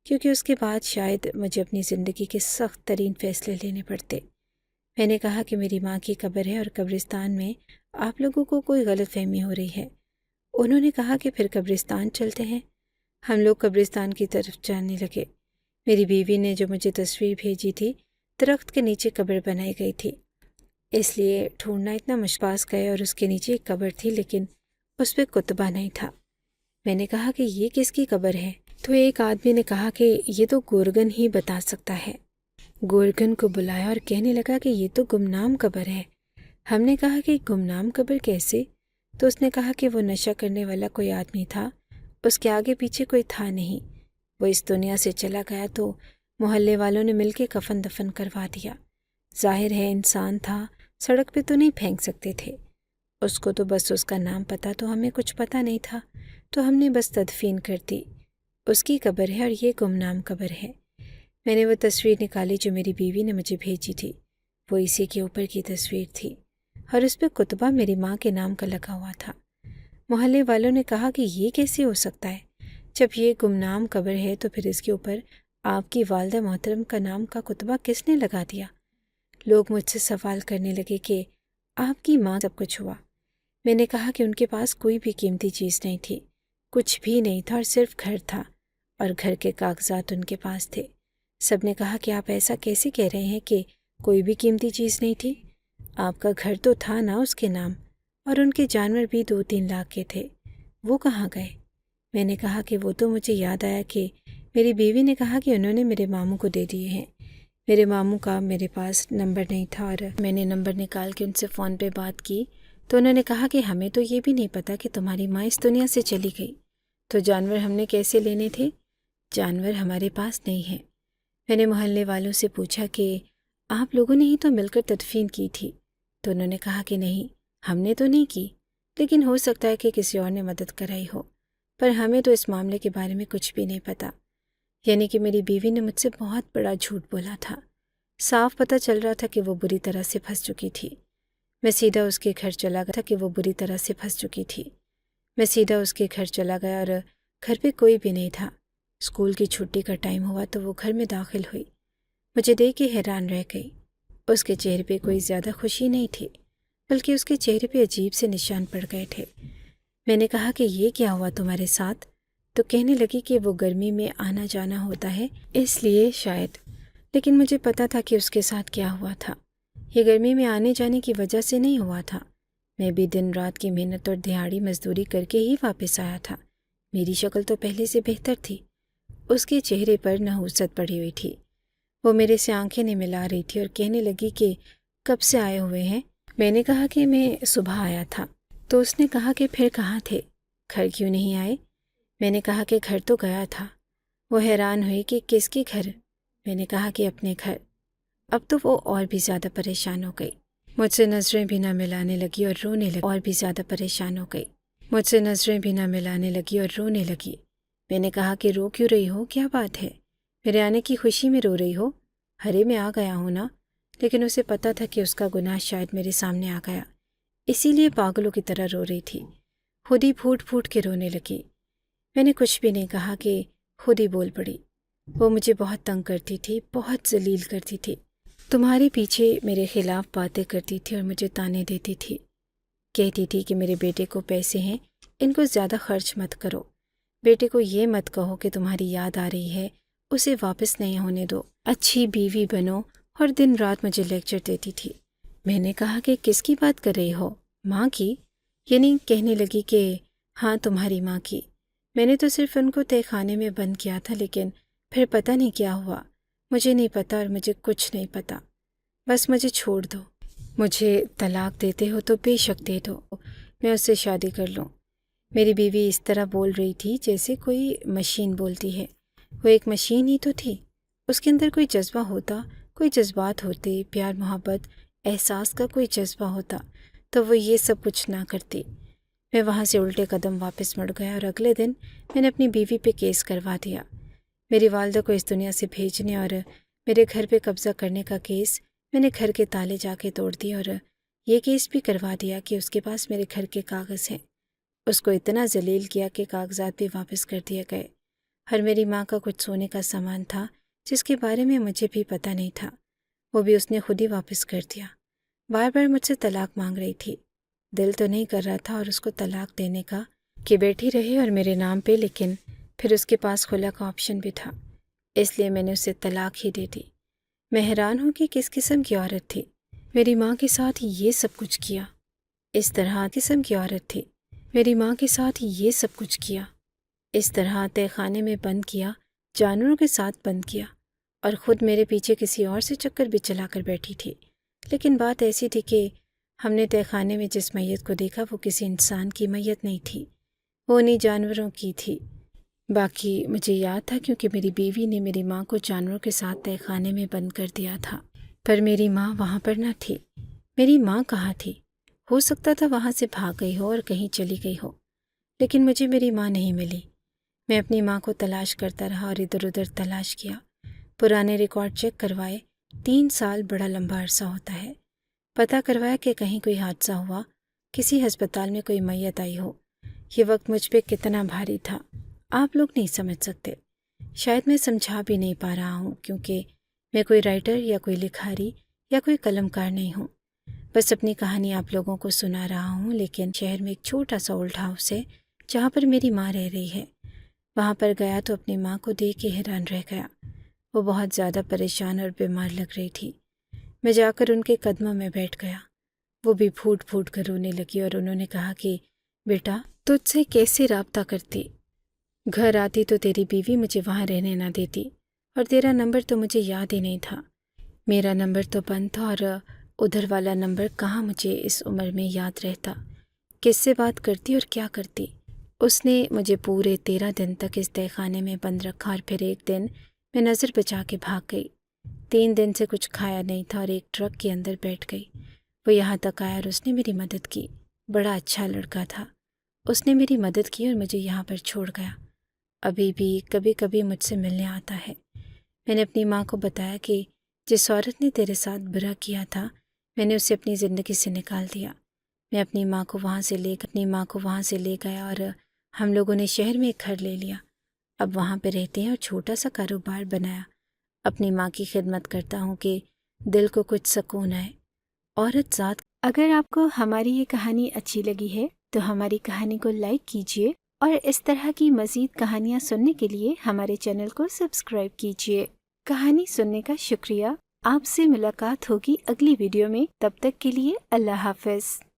کیونکہ اس کے بعد شاید مجھے اپنی زندگی کے سخت ترین فیصلے لینے پڑتے۔ میں نے کہا کہ میری ماں کی قبر ہے اور قبرستان میں آپ لوگوں کو کوئی غلط فہمی ہو رہی ہے۔ انہوں نے کہا کہ پھر قبرستان چلتے ہیں۔ ہم لوگ قبرستان کی طرف جانے لگے۔ میری بیوی نے جو مجھے تصویر بھیجی تھی، درخت کے نیچے قبر بنائی گئی تھی، اس لیے ڈھونڈنا اتنا مشکل گئے، اور اس کے نیچے ایک قبر تھی، لیکن اس پہ کتبہ نہیں تھا۔ میں نے کہا کہ یہ کس کی قبر ہے؟ تو ایک آدمی نے کہا کہ یہ تو گورگن ہی بتا سکتا ہے۔ گورگن کو بلایا اور کہنے لگا کہ یہ تو گمنام قبر ہے۔ ہم نے کہا کہ گمنام قبر کیسے؟ تو اس نے کہا کہ وہ نشہ کرنے والا کوئی آدمی تھا، اس کے آگے پیچھے کوئی تھا نہیں، وہ اس دنیا سے چلا گیا تو محلے والوں نے مل کے کفن دفن کروا دیا۔ ظاہر ہے انسان تھا، سڑک پہ تو نہیں پھینک سکتے تھے، اس کو تو بس اس کا نام پتا، تو ہمیں کچھ پتا نہیں تھا، تو ہم نے بس تدفین کر دی۔ اس کی قبر ہے اور یہ گمنام قبر ہے۔ میں نے وہ تصویر نکالی جو میری بیوی نے مجھے بھیجی تھی، وہ اسی کے اوپر کی تصویر تھی، اور اس پہ کتبہ میری ماں کے نام کا لگا ہوا تھا۔ محلے والوں نے کہا کہ یہ کیسے ہو سکتا ہے؟ جب یہ گمنام قبر ہے تو پھر اس کے اوپر آپ کی والدہ محترم کا نام کا کتبہ کس نے لگا دیا؟ لوگ مجھ سے سوال کرنے لگے کہ آپ کی ماں سب کچھ ہوا۔ میں نے کہا کہ ان کے پاس کوئی بھی قیمتی چیز نہیں تھی، کچھ بھی نہیں تھا، اور صرف گھر تھا، اور گھر کے کاغذات ان کے پاس تھے۔ سب نے کہا کہ آپ ایسا کیسے کہہ رہے ہیں کہ کوئی بھی قیمتی چیز نہیں تھی؟ آپ کا گھر تو تھا نا اس کے نام، اور ان کے جانور بھی 2-3 لاکھ کے تھے، وہ کہاں گئے؟ میں نے کہا کہ وہ تو مجھے یاد آیا کہ میری بیوی نے کہا کہ انہوں نے میرے ماموں کو دے دیے ہیں۔ میرے ماموں کا میرے پاس نمبر نہیں تھا، اور میں نے نمبر نکال کے ان سے فون پہ بات کی تو انہوں نے کہا کہ ہمیں تو یہ بھی نہیں پتا کہ تمہاری ماں اس دنیا سے چلی گئی، تو جانور ہم نے کیسے لینے تھے؟ جانور ہمارے پاس نہیں ہیں۔ میں نے محلے والوں سے پوچھا کہ آپ لوگوں نے ہی تو مل کر تدفین کی تھی، تو انہوں نے کہا کہ نہیں، ہم نے تو نہیں کی، لیکن ہو سکتا ہے کہ کسی اور نے مدد کرائی ہو، پر ہمیں تو اس معاملے کے بارے میں کچھ بھی نہیں پتہ۔ یعنی کہ میری بیوی نے مجھ سے بہت بڑا جھوٹ بولا تھا۔ صاف پتہ چل رہا تھا کہ وہ بری طرح سے پھنس چکی تھی۔ میں سیدھا اس کے گھر چلا گیا اور گھر پہ کوئی بھی نہیں تھا۔ اسکول کی چھٹی کا ٹائم ہوا تو وہ گھر میں داخل ہوئی۔ مجھے دیکھ کے حیران رہ گئی۔ اس کے چہرے پہ کوئی زیادہ خوشی نہیں تھی، بلکہ اس کے چہرے پہ عجیب سے نشان پڑ گئے تھے۔ میں نے کہا کہ یہ کیا ہوا تمہارے ساتھ؟ تو کہنے لگی کہ وہ گرمی میں آنا جانا ہوتا ہے اس لیے شاید، لیکن مجھے پتا تھا کہ اس کے ساتھ کیا ہوا تھا۔ یہ گرمی میں آنے جانے کی وجہ سے نہیں ہوا تھا۔ میں بھی دن رات کی محنت اور دہاڑی مزدوری کر کے ہی واپس آیا تھا۔ میری شکل تو پہلے سے بہتر تھی۔ اس کے چہرے پر نحوست پڑی ہوئی تھی۔ وہ میرے سے آنکھیں نہیں ملا رہی تھی اور کہنے لگی کہ کب سے آئے ہوئے ہیں؟ میں نے کہا کہ میں صبح آیا تھا۔ تو اس نے کہا کہ پھر کہاں تھے؟ گھر کیوں نہیں آئے؟ میں نے کہا کہ گھر تو گیا تھا۔ وہ حیران ہوئی کہ کس کے گھر؟ میں نے کہا کہ اپنے گھر۔ اب تو وہ اور بھی زیادہ پریشان ہو گئی، مجھ سے نظریں بھی نہ ملانے لگی اور رونے لگی۔ میں نے کہا کہ رو کیوں رہی ہو؟ کیا بات ہے؟ میرے آنے کی خوشی میں رو رہی ہو؟ ارے میں آ گیا ہوں نا۔ لیکن اسے پتا تھا کہ اس کا گناہ شاید میرے سامنے آ گیا، اسی لیے پاگلوں کی طرح رو رہی تھی، خود ہی پھوٹ پھوٹ کے رونے لگی۔ میں نے کچھ بھی نہیں کہا کہ خود ہی بول پڑی۔ وہ مجھے بہت تنگ کرتی تھی، بہت ذلیل کرتی تھی، تمہارے پیچھے میرے خلاف باتیں کرتی تھی اور مجھے تانے دیتی تھی۔ کہتی تھی کہ میرے بیٹے کو پیسے ہیں، ان کو زیادہ خرچ مت کرو، بیٹے کو یہ مت کہو کہ تمہاری یاد آ رہی ہے، اسے واپس نہیں ہونے دو، اچھی بیوی بنو، اور دن رات مجھے لیکچر دیتی تھی۔ میں نے کہا کہ کس کی بات کر رہی ہو؟ ماں کی؟ یعنی کہنے لگی کہ ہاں تمہاری ماں کی۔ میں نے تو صرف ان کو تہہ خانے میں بند کیا تھا، لیکن پھر پتہ نہیں کیا ہوا، مجھے نہیں پتہ اور مجھے کچھ نہیں پتہ، بس مجھے چھوڑ دو۔ مجھے طلاق دیتے ہو تو بے شک دے دو، میں اس سے شادی کر لوں۔ میری بیوی اس طرح بول رہی تھی جیسے کوئی مشین بولتی ہے۔ وہ ایک مشین ہی تو تھی، اس کے اندر کوئی جذبہ ہوتا، کوئی جذبات ہوتے، پیار محبت احساس کا کوئی جذبہ ہوتا تو وہ یہ سب کچھ نہ کرتی۔ میں وہاں سے الٹے قدم واپس مڑ گیا اور اگلے دن میں نے اپنی بیوی پہ کیس کروا دیا۔ میری والدہ کو اس دنیا سے بھیجنے اور میرے گھر پہ قبضہ کرنے کا کیس میں نے گھر کے تالے جا کے توڑ دیے، اور یہ کیس بھی کروا دیا کہ اس کے پاس میرے گھر کے کاغذ ہیں۔ اس کو اتنا ذلیل کیا کہ کاغذات بھی واپس کر دیے گئے، اور میری ماں کا کچھ سونے کا سامان تھا جس کے بارے میں مجھے بھی پتہ نہیں تھا، وہ بھی اس نے خود ہی واپس کر دیا۔ بار بار مجھ سے طلاق مانگ رہی تھی۔ دل تو نہیں کر رہا تھا اور اس کو طلاق دینے کا کہ بیٹھی رہے اور میرے نام پہ، لیکن پھر اس کے پاس خلا کا آپشن بھی تھا، اس لیے میں نے اسے طلاق ہی دے دی۔ میں حیران ہوں کہ کس قسم کی عورت تھی، میری ماں کے ساتھ یہ سب کچھ کیا، اس طرح قسم کی عورت تھی، میری ماں کے ساتھ یہ سب کچھ کیا، اس طرح تہہ خانے میں بند کیا، جانوروں کے ساتھ بند کیا، اور خود میرے پیچھے کسی اور سے چکر بھی چلا کر بیٹھی تھی۔ لیکن بات ایسی تھی کہ ہم نے تہہ خانے میں جس میت کو دیکھا وہ کسی انسان کی میت نہیں تھی، وہ انہیں جانوروں کی تھی۔ باقی مجھے یاد تھا کیونکہ میری بیوی نے میری ماں کو جانوروں کے ساتھ تہہ خانے میں بند کر دیا تھا، پر میری ماں وہاں پر نہ تھی۔ میری ماں کہاں تھی؟ ہو سکتا تھا وہاں سے بھاگ گئی ہو اور کہیں چلی گئی ہو، لیکن مجھے میری ماں نہیں ملی۔ میں اپنی ماں کو تلاش کرتا رہا اور ادھر ادھر تلاش کیا، پرانے ریکارڈ چیک کروائے، 3 سال بڑا لمبا عرصہ ہوتا ہے۔ پتہ کروایا کہ کہیں کوئی حادثہ ہوا، کسی ہسپتال میں کوئی میت آئی ہو۔ یہ وقت مجھ پہ کتنا بھاری تھا آپ لوگ نہیں سمجھ سکتے، شاید میں سمجھا بھی نہیں پا رہا ہوں، کیونکہ میں کوئی رائٹر یا کوئی لکھاری یا کوئی قلم کار نہیں ہوں، بس اپنی کہانی آپ لوگوں کو سنا رہا ہوں۔ لیکن شہر میں ایک چھوٹا سا اولڈ ہاؤس ہے جہاں پر میری ماں رہ رہی ہے۔ وہاں پر گیا تو اپنی ماں کو دیکھ کے حیران رہ گیا، وہ بہت زیادہ پریشان اور بیمار لگ رہی تھی۔ میں جا کر ان کے قدموں میں بیٹھ گیا، وہ بھی پھوٹ پھوٹ کر رونے لگی، اور انہوں نے کہا کہ بیٹا تجھ سے کیسے رابطہ کرتی؟ گھر آتی تو تیری بیوی مجھے وہاں رہنے نہ دیتی، اور تیرا نمبر تو مجھے یاد ہی نہیں تھا، میرا نمبر تو بند تھا، اور ادھر والا نمبر کہاں مجھے اس عمر میں یاد رہتا، کس سے بات کرتی اور کیا کرتی۔ اس نے مجھے پورے 13 دن تک اس تہہ خانے میں بند رکھا، اور پھر ایک دن میں نظر بچا کے بھاگ گئی۔ 3 دن سے کچھ کھایا نہیں تھا اور ایک ٹرک کے اندر بیٹھ گئی۔ وہ یہاں تک آیا اور اس نے میری مدد کی۔ بڑا اچھا لڑکا تھا۔ اس نے میری مدد کی اور مجھے یہاں پر چھوڑ گیا۔ ابھی بھی کبھی کبھی مجھ سے ملنے آتا ہے۔ میں نے اپنی ماں کو بتایا کہ جس عورت نے تیرے ساتھ برا کیا تھا میں نے اسے اپنی زندگی سے نکال دیا۔ میں اپنی ماں کو وہاں سے لے گیا اور ہم لوگوں نے شہر میں ایک گھر لے لیا۔ اب وہاں پہ رہتے ہیں اور چھوٹا سا کاروبار بنایا۔ اپنی ماں کی خدمت کرتا ہوں کہ دل کو کچھ سکون آئے۔ عورت ذات۔ اگر آپ کو ہماری یہ کہانی اچھی لگی ہے تو ہماری کہانی کو لائک کیجیے اور اس طرح کی مزید کہانیاں سننے کے لیے ہمارے چینل کو سبسکرائب کیجیے۔ کہانی سننے کا شکریہ۔ آپ سے ملاقات ہوگی اگلی ویڈیو میں۔ تب تک کے لیے اللہ حافظ۔